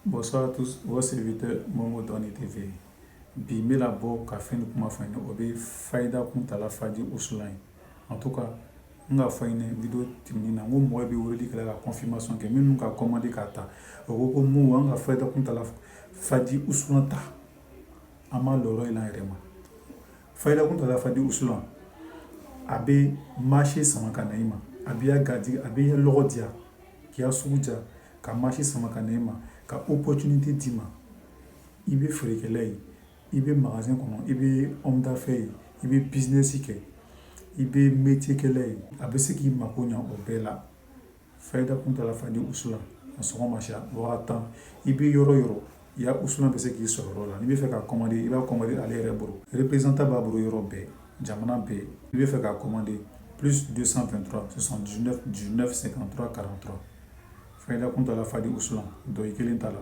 Bonsoir à tous, votre serviteur Momo Doni TV. Bi n bɛ na bɔ ka fɛn kuma fɔ ɲɛna o bɛ fayida kuntala fadi usulan ye. En tout cas n ka fɔ ɲɛna video tɛmɛnen na n ko mɔgɔ bɛ weleli kɛla ka confirmation kɛ minnu ka commande k'a ta o ko mun an ka fayida kuntala fadi usulan ta an ma lɔrɔ yɛlɛ an yɛrɛ ma. Fayida kuntala fadi usulan a bɛ marché sama ka na i ma, a b'i ya gadi, a b'i ya lɔgɔ diya k'i ya sugu diya ka marché sama ka na i ma ka opportunité d'i ma. I bɛ feerekɛla ye, i bɛ magasin kɔnɔ, i bɛ homme d'affaires ye, i bɛ business kɛ, i bɛ métier kɛla ye, a bɛ se k'i mako ɲɛ o bɛɛ la. Fayida kuntala fadi usulan a sɔgɔma sa waga 10 i bɛ yɔrɔ o yɔrɔ i ya usulan bɛ se k'i sɔrɔ yɔrɔ la. N'i bɛ fɛ ka commander i b'a commander ale yɛrɛ bolo. Représentant b'a bolo yɔrɔ bɛɛ, jamana bɛɛ. I bɛ fɛ ka commander plus 223 79 19 53 43. Fayida kuntala fadi usulan dɔ i kelen t'a la.